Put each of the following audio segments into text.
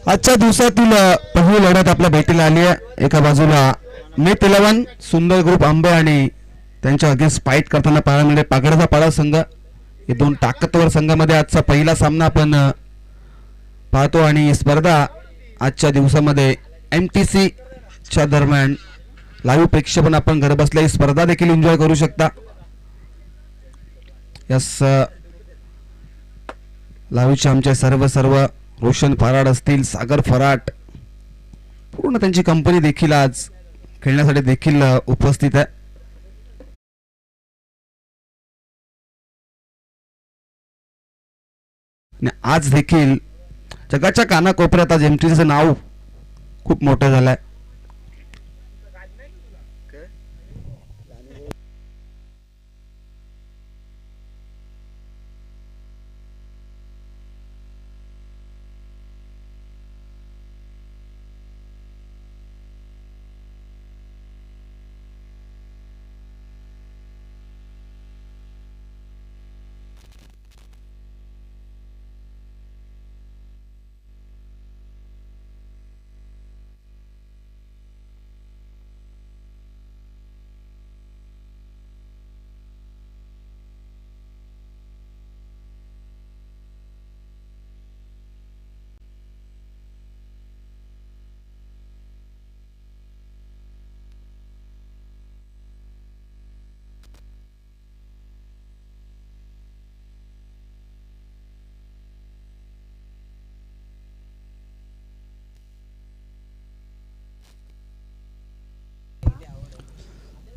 आजच्या दिवसातील पहिली लढत आपल्या भेटीला आली आहे. एका बाजूला मेट 11 सुंदर ग्रुप आंबे आणि त्यांच्या अगेन्स्ट फाईट करताना पाहायला मिळेल पागडचा पाडा संघ. हे दोन ताकदवर संघामध्ये आजचा पहिला सामना आपण पाहतो आणि स्पर्धा आजच्या दिवसामध्ये MTC च्या दरम्यान लाईव्ह प्रेक्षेपण आपण घर बसल्या ही स्पर्धा देखील एन्जॉय करू शकता. यस लाईव्हचे आमचे सर्व रोशन फराड असतील, सागर फराट, पूर्ण त्यांची कंपनी देखील आज खेळण्यासाठी देखील उपस्थित आहे. आज देखील जगाच्या कानाकोपऱ्यात आज MTCचं नाव खूप मोठं झालंय.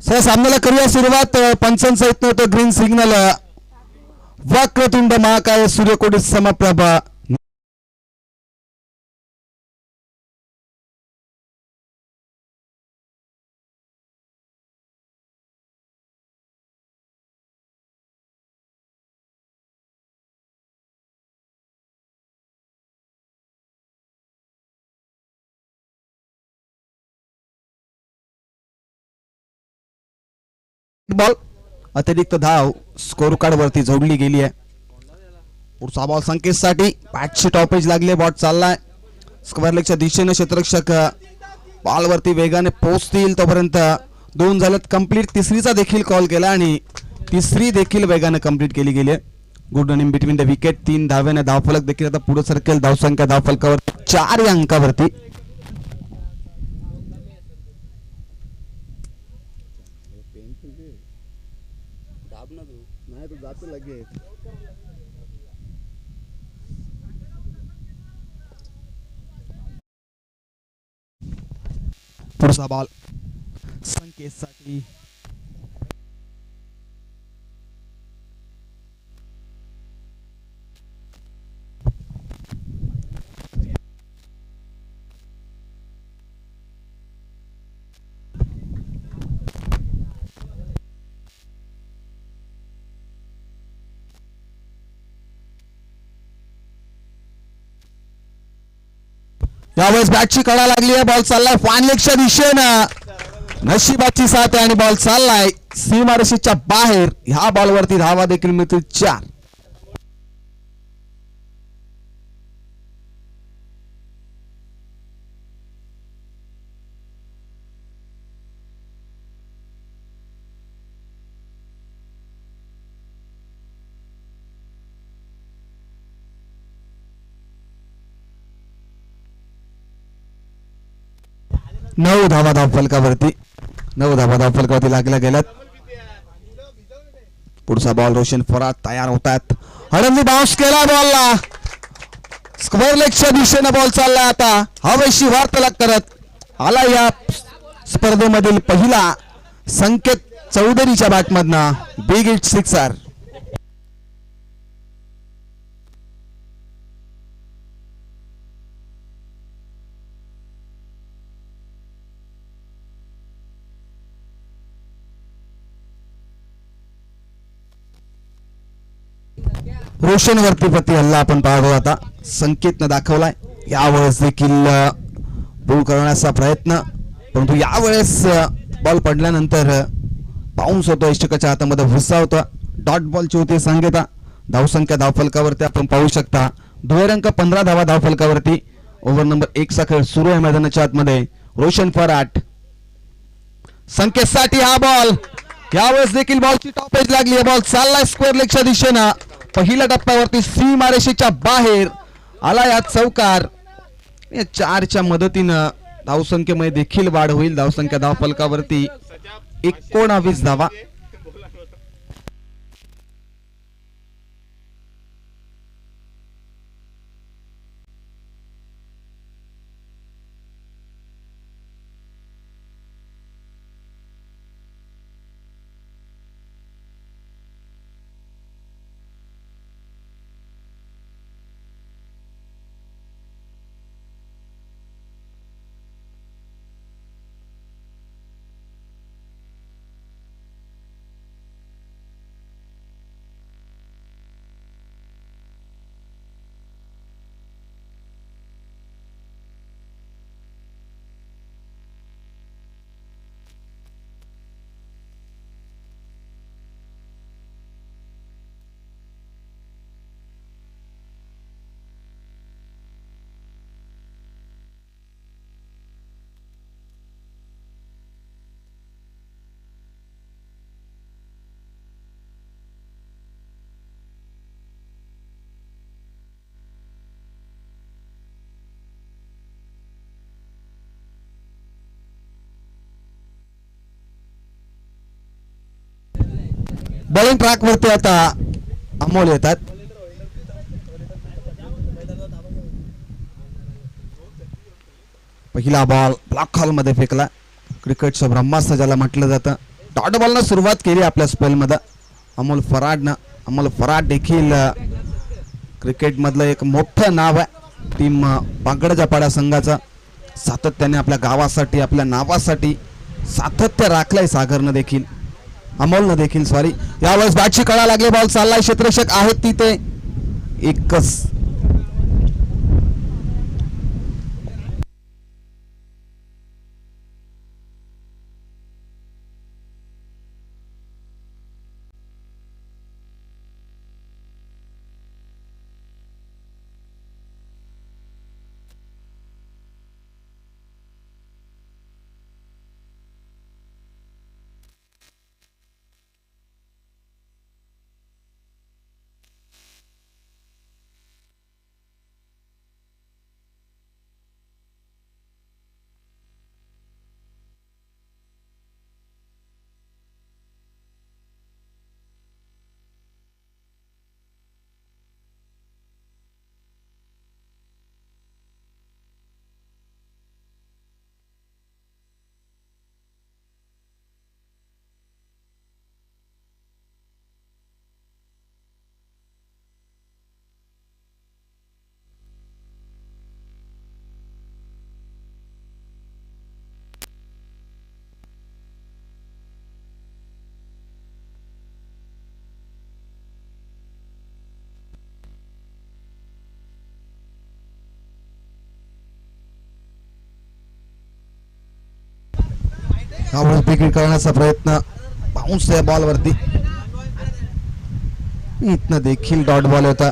सर सामन्याला करूया सुरुवात. पंचांचा येत नव्हतं ग्रीन सिग्नल. वक्रतुंड महाकाय सूर्यकोटी समप्रभा बॉल अतिरिक्त धाव स्कोर कार्ड वरती जोडली गेली आहे. पुढचा बॉल संकेतसाठी बॅटची टॉपेज लागले. बॉट चाललाय स्क्वेअर लेगच्या दिशेने. क्षेत्ररक्षक बॉल वरती वेगाने पोहोचतील तोपर्यंत दोन झालेत कंप्लीट. तिसरीचा देखील कॉल केला आणि तिसरी देखील वेगाने कंप्लीट केली गेली आहे. Good running between the wicket. 3 धावेने धावफलक देखील आता पुढे सरकेल. धावसंख्या धावफलकावर 4 या अंकावरती. पुढचा बॉल संकेतसाठी. यावेळेस बॅटची कडा लागली आहे. बॉल चाललाय फाईन लेगच्या दिशेनं. नशिबाची साथ आहे आणि बॉल चाललाय सीमारेषेच्या बाहेर. ह्या बॉलवरती धावा देखील मिळतील 4. नऊ धावा धावफलकावरती. 9 धावा धावफलकावरती लागल्या गेल्यात. पुढचा बॉल रोशन फराट तयार होतात. हडंली बाउन्स केला बॉलला. स्क्वेअर लेगच्या दिशेने बॉल चाललाय. आता हवेशी वार्तालाप करत आला या स्पर्धेमधील पहिला संकेत चौधरीच्या बॅटमधनं बिग हिट सिक्सर. रोशन वरती प्रति हल्ला आपण पाहतो. आता संकेतनं दाखवलाय. यावेळेस देखील बॉल करण्याचा प्रयत्न, परंतु यावेळेस बॉल पडल्यानंतर बाउन्स होतो. इष्टकाच्या हातामध्ये घुसावतो. डॉट बॉलची होती संकेता. धावसंख्या धावफलकावरती आपण पाहू शकता. दुहेरी अंक 15 धावा धावफलकावरती. ओव्हर नंबर 1 चा खेळ सुरू आहे मैदानाच्या आतमध्ये. रोशन फराट संकेतसाठी हा बॉल, यावेळेस देखील बॉलची टॉपेज लागली आहे. बॉल चाललाय स्क्वेअर लेगच्या दिशेनं. पहिल्या टप्प्यावरती सीमारेषेच्या बाहेर आला या चौकार. 4च्या मदतीनं धावसंख्येमध्ये देखील वाढ होईल. धावसंख्या धावफलकावरती 19 धावा. बॉलिंग ट्रॅक वरती आता अमोल येतात. पहिला बॉल ब्लॉक हॉल मध्ये फेकला. क्रिकेटचं ब्रह्मास्त्र ज्याला म्हटलं जातं. डॉट बॉलनं सुरुवात केली आपल्या स्पेल मध्ये अमोल फराड देखील क्रिकेट मधलं एक मोठं नाव आहे. टीम पांगड जपाडा संघाचा सातत्याने आपल्या गावासाठी आपल्या नावासाठी सातत्य राखलंय. सागरनं देखील अमोलनं देखील सॉरी. यावेळेस बॅटची कळा लागली. बॉल चाललाय. क्षेत्ररक्षक आहेत तिथे एकच. यावेळेस विकेट करण्याचा प्रयत्न बाउन्स या बॉल वरती. इथनं देखील डॉट बॉल होता.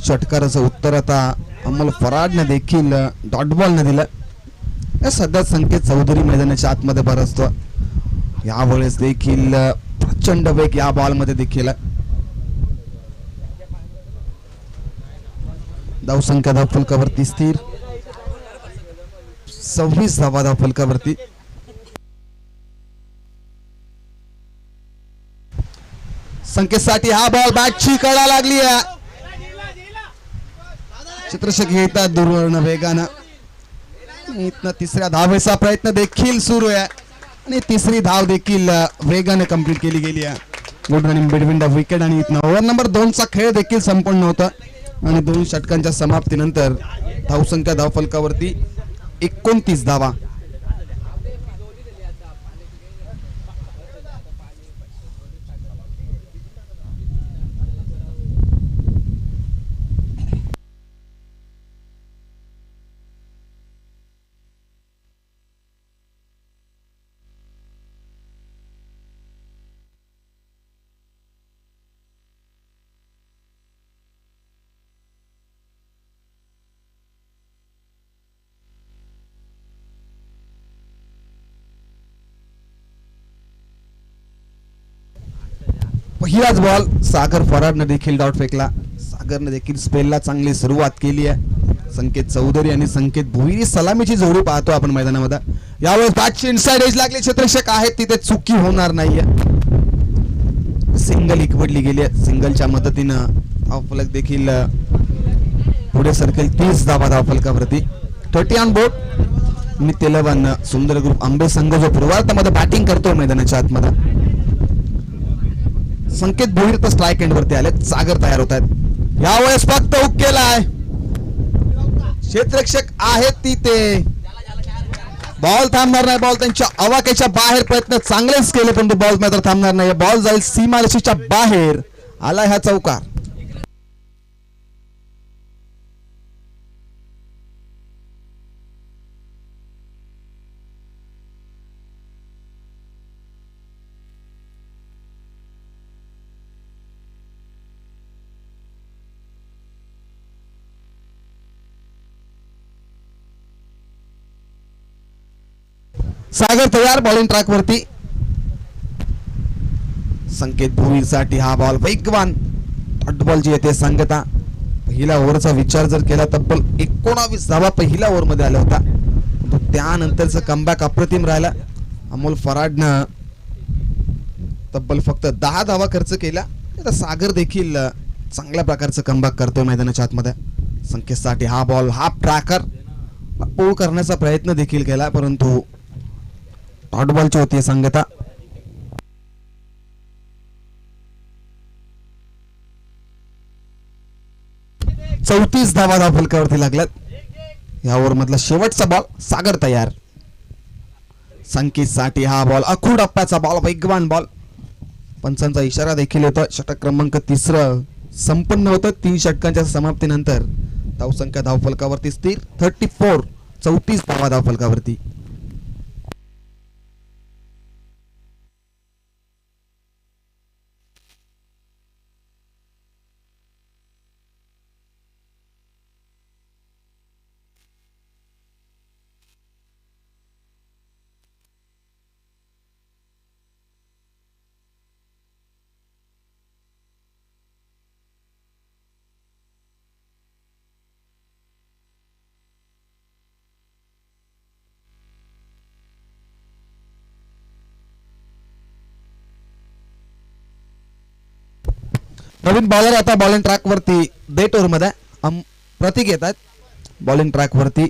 षटकाराचं उत्तर आता अमोल फराडने देखील डॉट बॉल ने दिलं. सध्या संकेत चौधरी मैदानाच्या आतमध्ये बरसतो. यावेळेस देखील प्रचंड वेग या बॉल मध्ये देखील. धावसंख्या धावफलकावरती स्थिर 26 धावा धावफलकावरती. संकेतसाठी हा बॉल बॅटची कळा लागली आहे. चित्रशक येतात दूरवरून वेगानं. इथनं तिसऱ्या धावेचा प्रयत्न देखील सुरू आहे आणि तिसरी धाव देखील वेगाने कंप्लीट केली गेली आहे. Good running between the wicket. आणि इथनं ओव्हर नंबर 2 चा खेळ देखील संपन्न होता आणि 2 षटकांच्या समाप्तीनंतर धावसंख्या धावफलकावरती 29 धावा. पहिलाच बॉल सागर फरारने देखील डॉट फेकला. सागरने देखील स्पेलला चांगली सुरुवात केली आहे. संकेत चौधरी आणि संकेत भोईर सलामीची जोडी पाहतो आपण मैदानामध्ये. यावेळेस बॅटची इनसाइड एज लागले क्षेत्ररक्षक आहेत तिथे चुकी होणार नाहीये. सिंगल इकवडली गेली आहे. सिंगलच्या मदतीनं धावफलक देखील पुढे सरकेल. 30 धावा धावफलकावरती. 30 ऑन बोर्ड. नित्य 11 सुंदर ग्रुप आंबे संघ जो पूर्वार्धामध्ये बॅटिंग करतोय मैदानाच्या आतमध्ये. संकेत भोईर तर स्ट्राईक एंड वरती आले. सागर तयार होत आहेत. यावेळेस फक्त हुक केलाय. क्षेत्ररक्षक आहेत तिथे. बॉल थांबणार नाही. बॉल त्यांच्या आवाक्याच्या बाहेर. प्रयत्न चांगलेच केले पण बॉल मात्र थांबणार नाही. बॉल जाईल सीमारेषेच्या बाहेर. आलाय हा चौकार. सागर तयार. बॉलिंग ट्रॅक वरती. संकेत भोईर साठी हा बॉल वेगवान डॉट बॉल जी येते सांगता. पहिल्या ओव्हरचा विचार जर केला तब्बल 19 धावा पहिल्या ओव्हर मध्ये आला होता. त्यानंतरचा कमबॅक अप्रतिम राहिला. अमोल फराडनं तब्बल फक्त 10 धावा खर्च केला. आता सागर देखील चांगल्या प्रकारचं कमबॅक करतोय मैदानाच्या आतमध्ये. संकेतसाठी हा बॉल हाफ ट्रॅकर पोळ करण्याचा प्रयत्न देखील केला परंतु डॉट बॉलची होती सांगता. चौतीस धावा धावफलकावरती लागल्यात. या ओव्हर मधला शेवटचा बॉल. सागर तयार. संकेतसाठी हा बॉल अखूड टप्प्याचा बॉल. वेगवान बॉल. पंचांचा इशारा देखील होता. षटक क्रमांक 3 संपन्न होतं. 3 षटकांच्या समाप्तीनंतर धावसंख्या धावफलकावरती स्थिर. 34. 34 धावा धावफलकावरती. नवीन बॉलर आता बॉलिंग ट्रॅक वरती डेट ओव्हर मध्ये प्रतीक येतात. बॉलिंग ट्रॅक वरती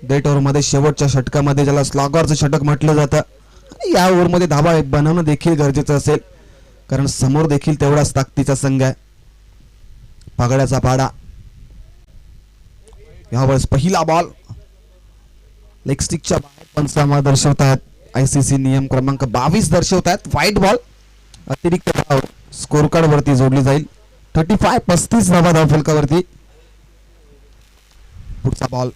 डेट ओव्हर मध्ये शेवटच्या षटकामध्ये ज्याला स्लॉगरचं षटक म्हटलं जातं. आणि या ओव्हर मध्ये धावा बनवणं देखील गरजेचं असेल कारण समोर देखील तेवढाच ताकदीचा संघ आहे. पगड्याचा पाडा. यावेळेस पहिला बॉल लेग स्टिकच्या बाहेर पंचांना दर्शवतात. ICC नियम क्रमांक 22 दर्शवतात. White ball. अतिरिक्त धाव स्कोर कार्ड वरती जोडली जाईल. 35 धावा धावफलकावरती. पुढचा बॉल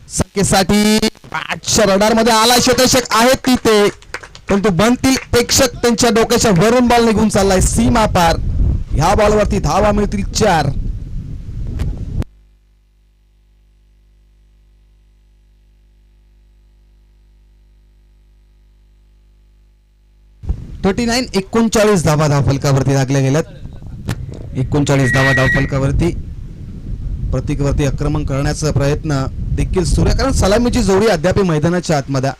संकेतसाठी बॅटच्या रडार मध्ये आला. क्षेत्ररक्षक आहेत तिथे परंतु बनतील प्रेक्षक त्यांच्या डोक्याच्या वरून बॉल निघून चाललाय सीमा पार. ह्या बॉल वरती धावा मिळतील 4. $39 39 धावा धावफलकावरती लागल्या गेल्यात. 39 धावा धावफलकावरती. प्रतीकवरती आक्रमण करण्याचा प्रयत्न देखील सुरू आहे कारण सलामीची जोडी अद्याप मैदानाच्या आतमध्ये.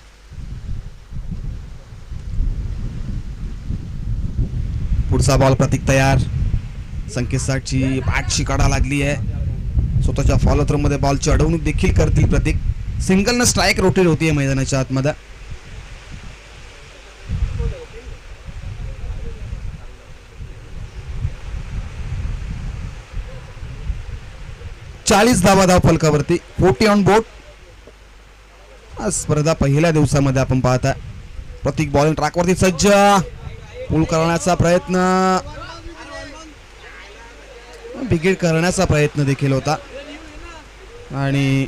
पुढचा बॉल प्रतीक तयार. संकेतसाठी बॅटची कडा लागली आहे. स्वतःच्या फॉलो थ्रो मध्ये बॉलची अडवणूक देखील करतील प्रतीक. सिंगल न स्ट्राईक रोटेट होतीये मैदानाच्या आतमध्ये. 40 धावा धावफलकावरती. 40 ऑन बोर्ड. स्पर्धा पहिल्या दिवसामध्ये आपण पाहता. प्रतीक बॉलिंग ट्रॅकवरती सज्ज. पूल करण्याचा प्रयत्न. विकेट करण्याचा प्रयत्न देखील होता आणि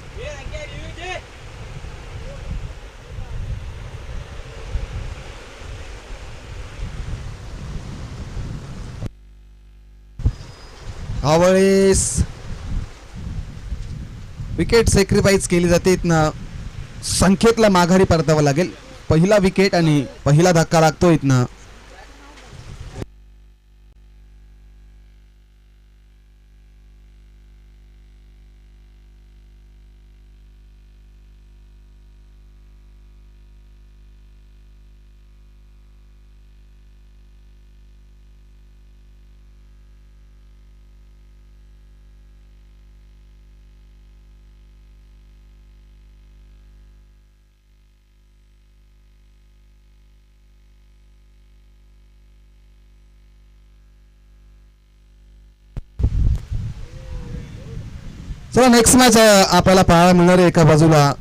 यावेळेस विकेट सॅक्रिफाईस केली जाते. इथनं संकेतला माघारी परतावं लागेल. पहिला विकेट आणि पहिला धक्का लागतो इथनं. चला नेक्स्ट मॅच आपल्याला पाहायला मिळणार आहे. एका बाजूला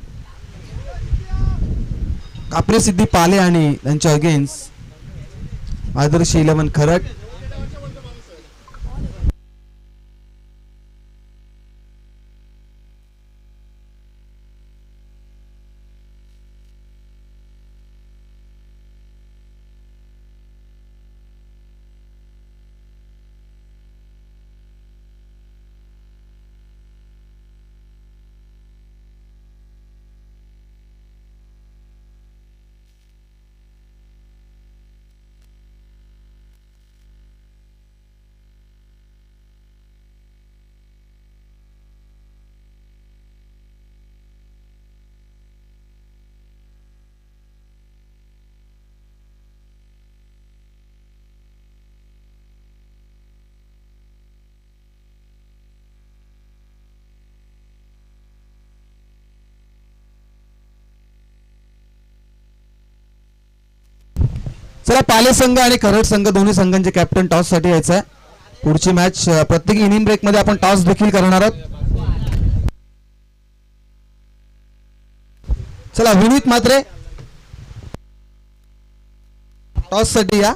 कापरे सिद्धी पाले आणि त्यांच्या अगेन्स्ट आदर्श 11 खरड. चला पाले संघ आणि खरड संघ दोन्ही संघांचे कॅप्टन टॉस साठी यायचं आहे. पुढची मॅच प्रत्येक इनिंग ब्रेक मध्ये आपण टॉस देखील करणार आहोत. चला विनीत मात्रे टॉस साठी या.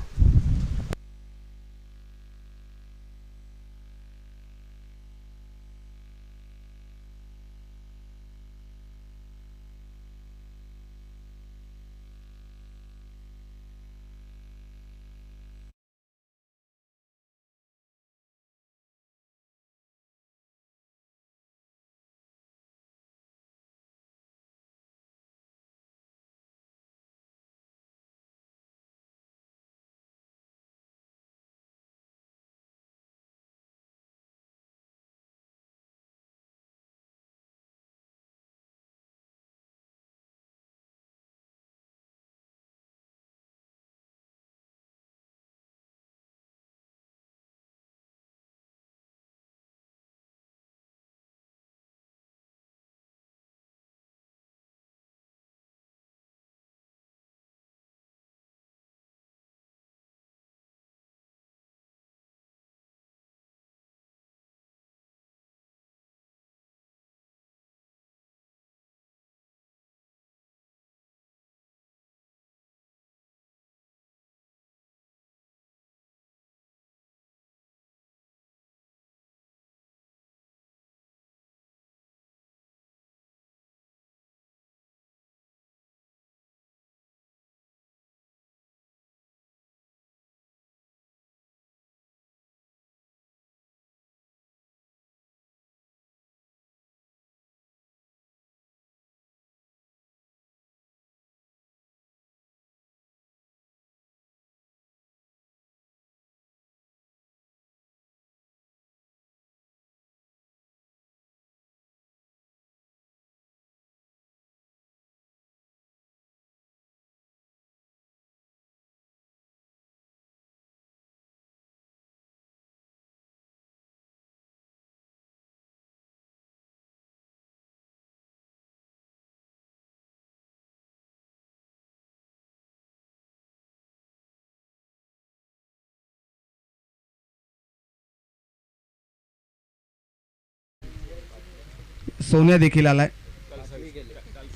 सोन्या देखील आलाय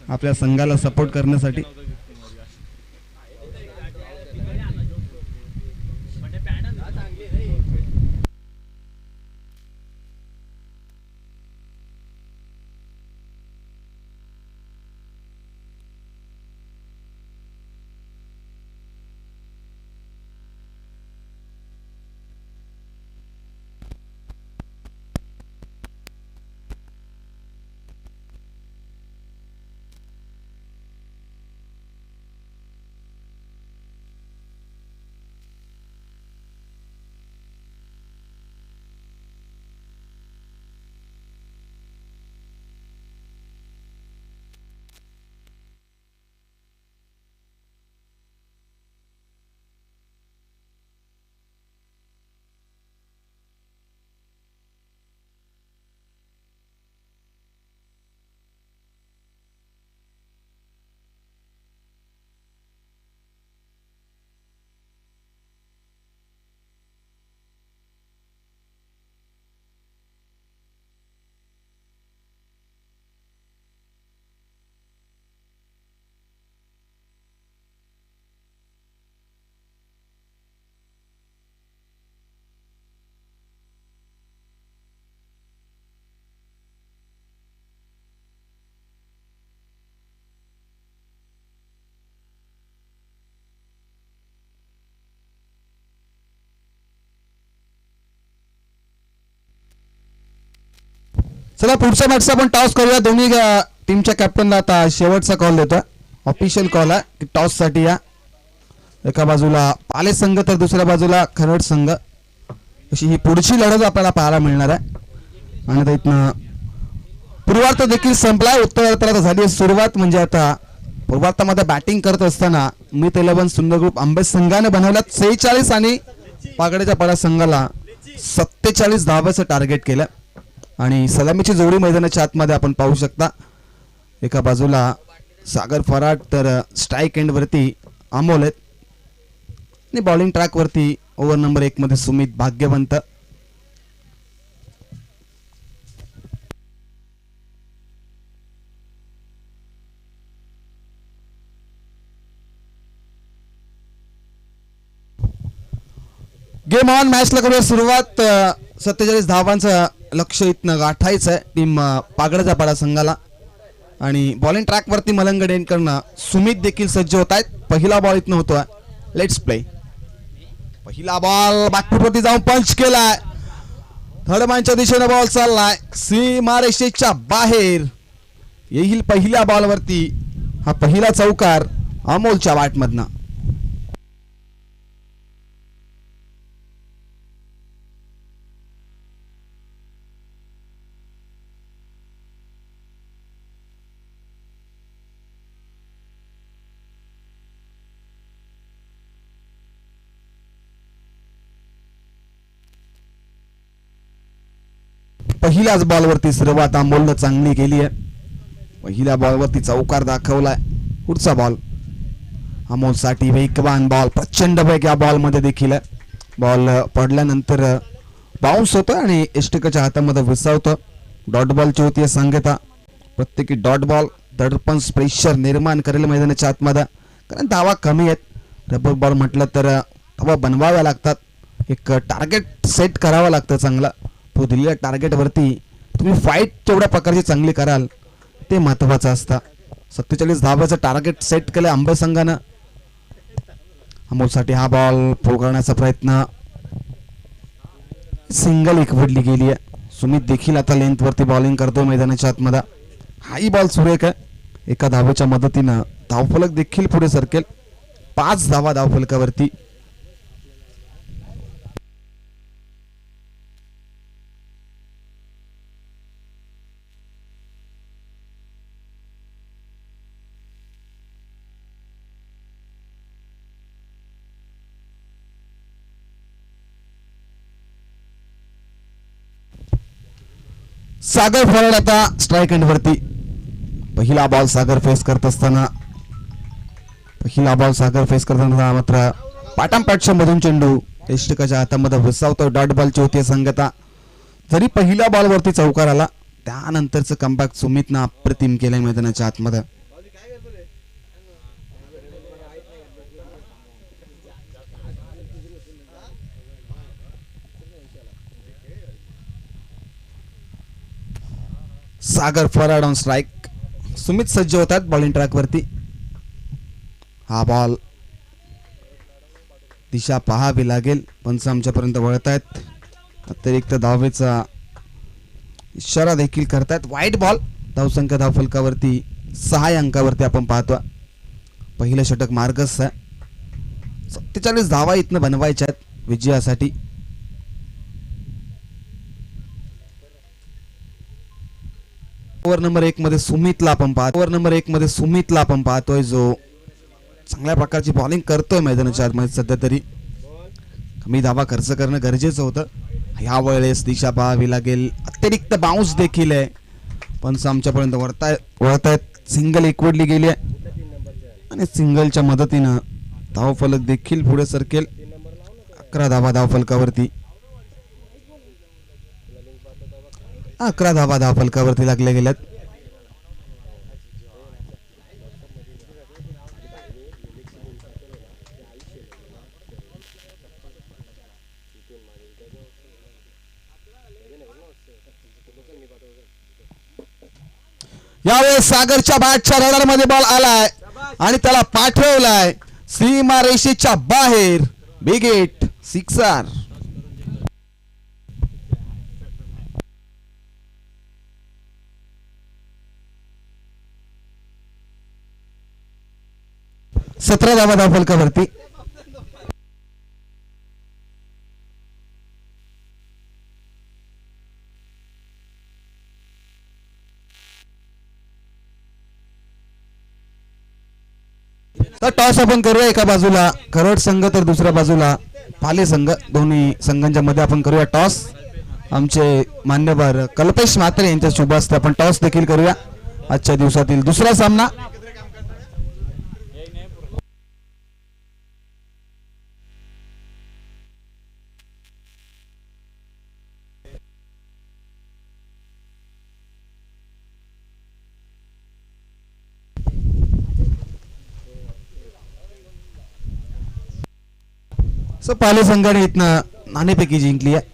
आपल्या संघाला सपोर्ट करण्यासाठी. चला पुढच्या मॅचचा आपण टॉस करूया. दोन्ही टीमच्या कॅप्टनला आता शेवटचा कॉल देतोय. ऑफिशियल कॉल आहे की टॉस साठी या. एका बाजूला पाले संघ तर दुसऱ्या बाजूला खरड संघ. अशी ही पुढची लढत आपल्याला पाहायला मिळणार आहे. आणि आता इथनं पूर्वार्ध देखील संपलाय. उत्तरार्धाला झाली सुरुवात. म्हणजे आता पूर्वार्धामध्ये बॅटिंग करत असताना मित 11 सुंदर ग्रुप आंबे संघाने बनवल्यात 46 आणि पागड्याच्या पाडा संघाला 47 धावांचं टार्गेट केलं. आणि सलामीची जोडी मैदानाच्या आतमध्ये आपण पाहू शकता. एका बाजूला सागर फराट तर स्ट्राईक एंड वरती अमोल आहेत आणि बॉलिंग ट्रॅक वरती ओव्हर नंबर 1 मध्ये सुमित भाग्यवंत. Game on. मॅचला करूया सुरुवात. 47 धावांचं लक्ष इथनं गाठायचं आहे टीम पागडचा पाडा संघाला. आणि बॉलिंग ट्रॅक वरती मलंग डेनकरनं सुमित देखील सज्ज होत आहेत. पहिला बॉल इथनं होतोय. Let's play. पहिला बॉल बॅकफुटवरती जाऊन पंच केलाय. थर्ड मॅनच्या दिशेने बॉल चाललाय. सीमारेषेच्या बाहेर येईल पहिल्या बॉलवरती. हा पहिला चौकार अमोलच्या बॅटमधनं. पहिल्याच बॉलवरती सुरुवात अमोलनं चांगली केली आहे. पहिल्या बॉलवरती चौकार दाखवलाय. पुढचा बॉल अमोलसाठी वेगवान बॉल. प्रचंड वेग या बॉल मध्ये देखील आहे. बॉल पडल्यानंतर बाउन्स होतो आणि एस्टिकच्या हातामध्ये विसावतो. डॉट बॉलची होती सांगता. प्रत्येकी डॉट बॉल दडपण प्रेशर निर्माण करेल मैदानाच्या आतमध्ये. कारण धावा कमी आहेत. रबर बॉल म्हटलं तर धावा बनवाव्या लागतात. एक टार्गेट सेट करावं लागतं चांगला. तो दिलेल्या टार्गेट वरती तुम्ही फाईट तेवढ्या प्रकारची चांगली कराल ते महत्वाचं असतं. 47 धावाचं टार्गेट सेट केलं आंबे संघानं. अमोलसाठी हा बॉल पुल करण्याचा प्रयत्न. सिंगल एक वडली गेली आहे. सुमित देखील आता लेंथ वरती बॉलिंग करतो मैदानाच्या आतमध्ये. हाही बॉल सुरेख आहे. एका धावेच्या मदतीनं धावफलक देखील पुढे सरकेल. 5 धावा धावफलकावरती. सागर फराड आता स्ट्राईक एंड वरती. पहिला बॉल सागर फेस करत असताना मात्र पाटम पॅटच्या मधून चेंडू एष्टिकाच्या हातामध्ये विसावतो. डॉट बॉलची होती संगता. जरी पहिल्या बॉलवरती चौकार आला त्यानंतरचं कमबॅक सुमितनं अप्रतिम केलंय मैदानाच्या आतमध्ये. सागर फराड ऑन स्ट्राइक. सुमित सज्ज होतात बॉलिंग ट्रॅक वरती. हा बॉल दिशा पाहावी लागेल. पंच आमच्यापर्यंत वळत आहेत. अतिरिक्त धावेचा इशारा देखील करतायत. वाईट बॉल. धावसंख्या धावफलकावरती 6 अंकावरती आपण पाहतो. पहिलं षटक मार्गस्थ आहे. 47 धावा इथनं बनवायच्या आहेत विजयासाठी. ओव्हर नंबर 1 मध्ये सुमितला आपण पाहतोय जो चांगल्या प्रकारची बॉलिंग करतोय मैदानाच्या आतमध्ये. सध्या तरी कमी धावा खर्च करणं गरजेचं होतं. ह्या वेळेस दिशा पाहावी लागेल. अतिरिक्त बाउन्स देखील आहे. पंच आमच्यापर्यंत वळतायत. सिंगल एकवडली गेली आहे आणि सिंगलच्या मदतीनं धावफलक देखील पुढे सरकेल. 11 धावा धावफलकावरती. 11 धावा धावफलकावरती लागल्या गेल्यात. यावेळेस सागरच्या बॅटच्या रडारमध्ये बॉल आलाय आणि त्याला पाठवलाय सीमारेषेच्या बाहेर. Big hit, sixer. 17 धावा धावफलकावरती. तर टॉस आपण करूया, एका बाजूला करड संघ तर दुसऱ्या बाजूला पाले संघ. दोन्ही संघांच्या मध्ये आपण करूया टॉस. आमचे मान्यवर कल्पेश म्हात्रे यांच्या शुभ हस्ते आपण टॉस देखील करूया. आजच्या दिवसातील दुसरा सामना. पाले संघाने इथनं नाणेफेकी जिंकली आहे.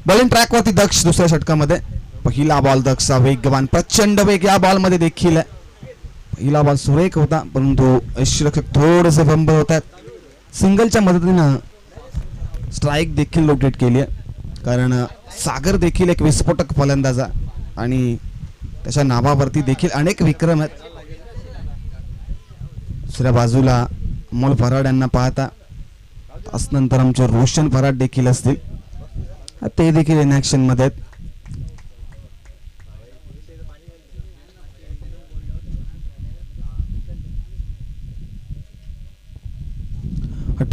बॉलिंग ट्रॅक वरती दक्ष दुसऱ्या षटकामध्ये. पहिला बॉल दक्षचा वेगवान प्रचंड वेग या बॉल मध्ये देखील आहे. पहिला बॉल सुरेख होता परंतु यष्टीरक्षक थोडेसे बंब होत आहेत. सिंगलच्या मदतीनं स्ट्राईक देखील लोकेट केली आहे, कारण सागर देखील एक विस्फोटक फलंदाज आणि त्याच्या नावावरती देखील अनेक विक्रम आहेत. दुसऱ्या बाजूला अमोल फराड यांना पाहता नंतर आमचे रोशन फराड देखील असतील, ते देखील इन ऍक्शन मध्ये आहेत.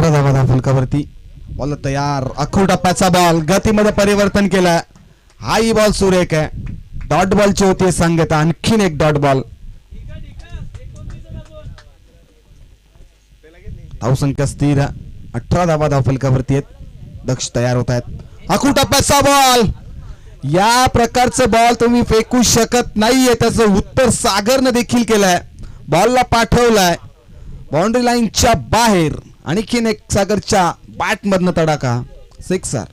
धावा फलकावरती. बॉल तयार, अखू टप्प्याचा बॉल, गतीमध्ये परिवर्तन केलं. हाही बॉल सुरेख आहे. डॉट बॉलची होती सांगता, आणखीन एक डॉट बॉल. धावसंख्या स्थिर 18 धावा फलकावरती आहेत. दक्ष तयार होत आहेत. अखू टप्प्याचा बॉल, या प्रकारचं बॉल तुम्ही फेकू शकत नाहीये. त्याचं उत्तर सागरनं देखील केलंय. बॉलला पाठवलाय बाउंड्री लाईनच्या बाहेर. आणखीन एक सागरच्या बॅट मधनं तडाखा, सिक्सर.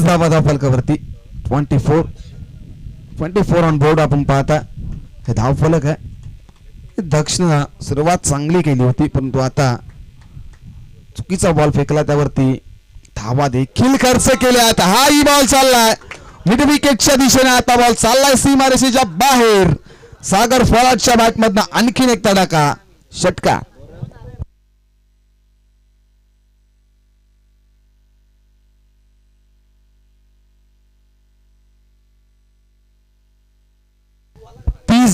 धावा फलकावरती. 24 ऑन बोर्ड. आपण पाहता हे धावफलक आहे. दक्षिण सुरुवात चांगली केली होती परंतु आता चुकीचा बॉल फेकला, त्यावरती धावा देखील खर्च केल्यात. हाही बॉल चाललाय मिड विकेटच्या दिशेने. आता बॉल चाललाय सीमारेषेच्या बाहेर. सागर फराडच्या बॅट मधनं आणखीन एक तडाखा, षटकार.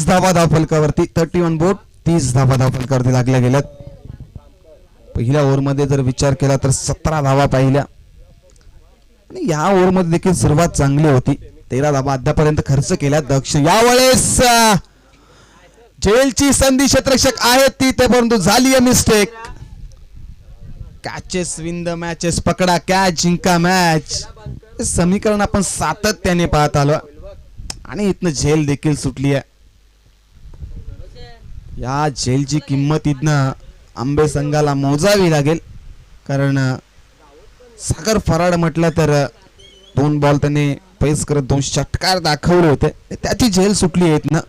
धावा फलकावरती. 31 बोर्ड. 30 धावा फलकावरती लागल्या गेल्यात. पहिल्या ओव्हरमध्ये जर विचार केला तर 17 धावा पाहिल्या आणि या ओव्हरमध्ये देखील सुरुवात चांगली होती. 13 धावा अद्यापर्यंत खर्च केल्या दक्ष. यावेळेस जेलची संधी क्षेत्ररक्षक आहेत ती ते, परंतु झाली mistake. Catches win the matches, पकडा कॅच जिंका मॅच, हे समीकरण आपण सातत्याने पाहत आलो आणि इथनं झेल देखील सुटली आहे. या झेलची किंमत इथनं आंबे संघाला मोजावी लागेल, कारण सागर फराड म्हटलं तर 2 बॉल त्याने पैस करत 2 षटकार दाखवले होते, त्याची झेल सुटली आहे इथनं.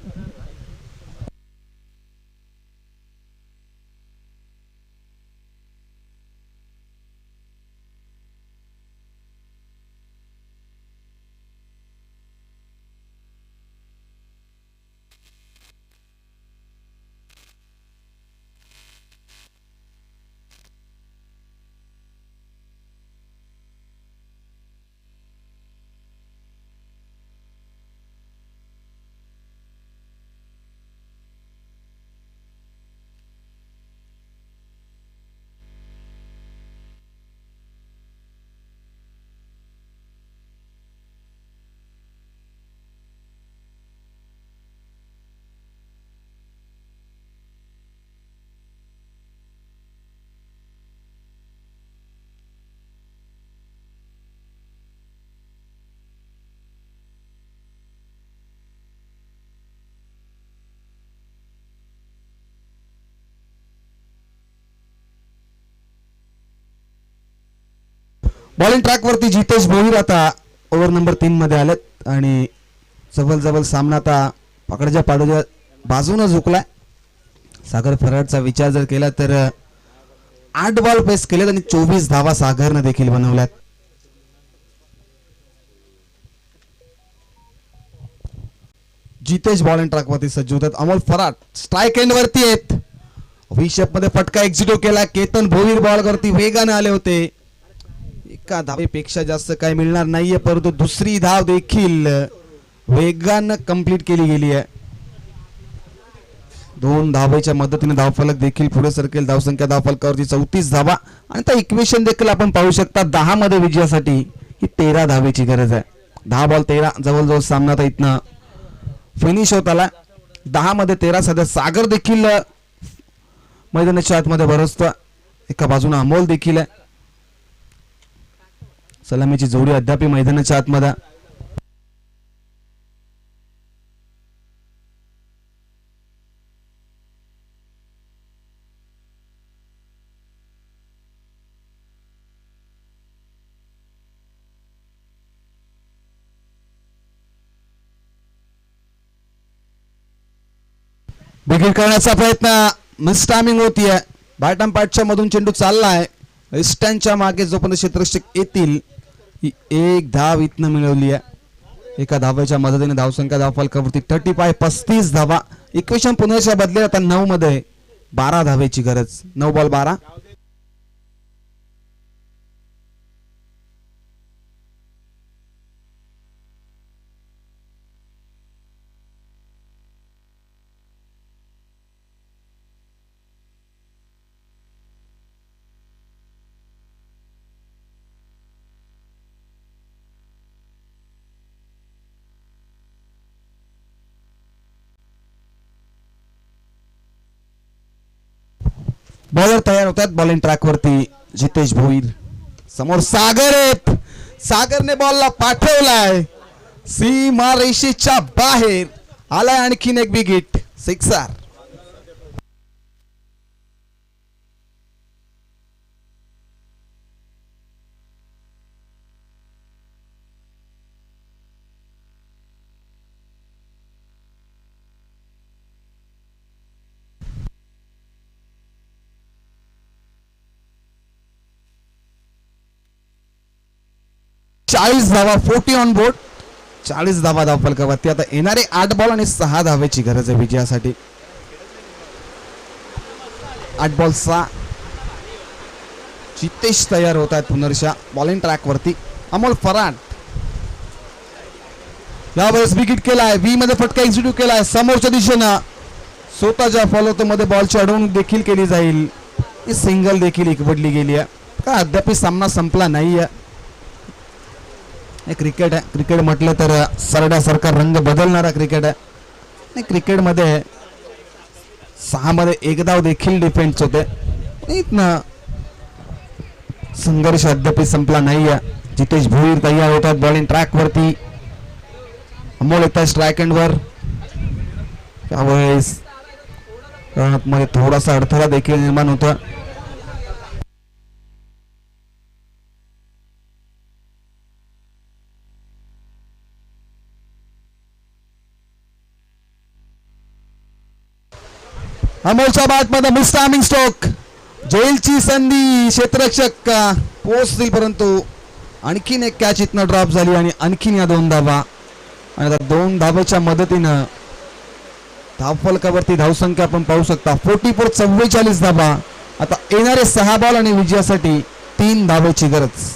बॉलिंग ट्रॅक वरती जितेश भोईर आता ओव्हर नंबर 3 मध्ये आलेत आणि जबल सामना आता पकडाच्या पाडूच्या बाजूने झुकलाय. सागर फराडचा विचार जर केला तर 8 बॉल पेस केलेत आणि 24 धावा सागरने देखील बनवल्यात. जितेश बॉलिंग ट्रॅक वरती सज्ज होतात. अमोल फराड स्ट्राईक एंड वरती आहेत. विशेप मध्ये फटका एक्झिक्यूट केला. केतन भोईर बॉल वरती वेगाने आले होते. एका धावेपेक्षा जास्त काय मिळणार नाहीये, परंतु दुसरी धाव देखील वेगानं कंप्लीट केली गेली आहे. 2 धावेच्या मदतीने धावफलक देखील पुढे सरकेल. धावसंख्या धावफलकावरती 34 धावा आणि त्या इक्वेशन देखील आपण पाहू शकता. 10 मध्ये विजयासाठी ही 13 धावेची गरज आहे. 10 बॉल 13 जवळजवळ सामना आता इथनं फिनिश होत आला. 10 मध्ये 13 सध्या सागर देखील मैदानाच्या आतमध्ये बरसतो. एका बाजूने अमोल देखील आहे. सलामीची जोडी अद्याप मैदानाच्या आतमध्ये. बिगिन करण्याचा प्रयत्न मिस टायमिंग होतीये. बॅटम पॅटच्या मधून चेंडू चाललाय. स्टँडच्या मागे जोपर्यंत क्षेत्ररक्षक येतील एक धाव इथनं मिळवली आहे. एका धावेच्या मदतीने धावसंख्या धावफलकावरती 35 धावा. इक्वेशन पुन्हा बदले. आता 9 मध्ये 12 धावेची गरज. 9 बॉल 12. बॉलर तयार होतात. बॉलिंग ट्रॅक वरती जितेश भोईर. समोर सागर आहेत. सागरने बॉलला पाठवलाय. सीमा रेषेच्या बाहेर आलाय. आणखीन एक बिग हिट. सिक्सर. चाळीस धावा 40 ऑन बोर्ड. 40 धावा धावफलकावरती. आता येणारे 8 बॉल आणि 6 धावेची गरज आहे विजयासाठी. 8 बॉल 6. जितेश तयार होत आहेत पुनर्शा बॉलिंग ट्रॅक वरती. अमोल फराड यावेळेस विकेट केलाय. व्ही मध्ये फटका एक्झिक्यूट केलाय. समोरच्या दिशेनं स्वतःच्या फॉलो मध्ये बॉलची अडवणूक देखील केली जाईल. सिंगल देखील एकवटली गेली आहे. का अद्याप सामना संपला नाहीये. क्रिकेट आहे. क्रिकेट म्हटलं तर सरड्यासारखा रंग बदलणारा क्रिकेट आहे. क्रिकेटमध्ये 6 मध्ये 1 धाव देखील डिफेन्स होते. इथनं संघर्ष अद्याप संपला नाहीये. जितेश भोईर तयार होतात बॉलिंग ट्रॅक वरती. अमोल येतात स्ट्राईक एंड वर. त्यावेळेस मध्ये थोडासा अडथळा देखील निर्माण होता. अमोलच्या बॅट मध्ये मिस टायमिंग स्ट्रोक. जेलची संधी. क्षेत्ररक्षक पोहोचतील परंतु आणखीन एक कॅच इथनं ड्रॉप झाली आणि आणखीन या 2 धावा. आणि आता 2 धावेच्या मदतीनं धावफलकावरती धावसंख्या आपण पाहू शकता 44 धावा. आता येणारे 6 बॉल आणि विजयासाठी 3 धावेची गरज.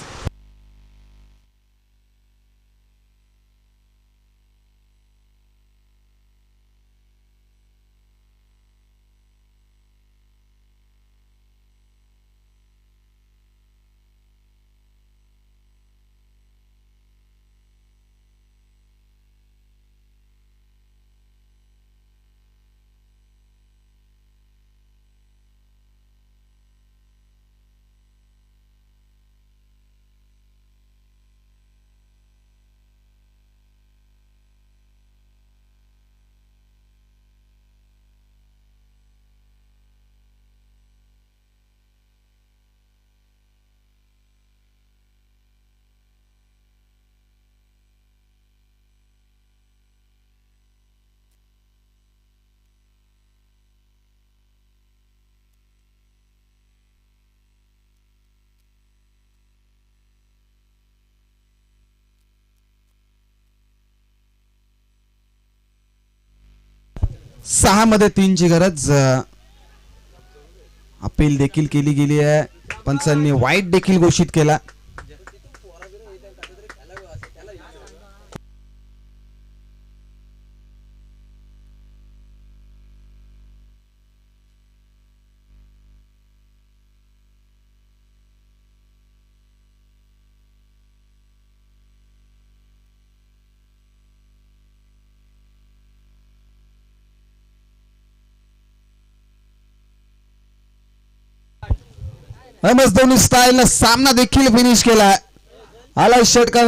6 मध्ये 3 ची गरज. अपील देखील केली गेली आहे. पंचांनी वाईट देखील घोषित केला. MS धोनी स्टाईल सामना देखील फिनिश केला. आला षटकार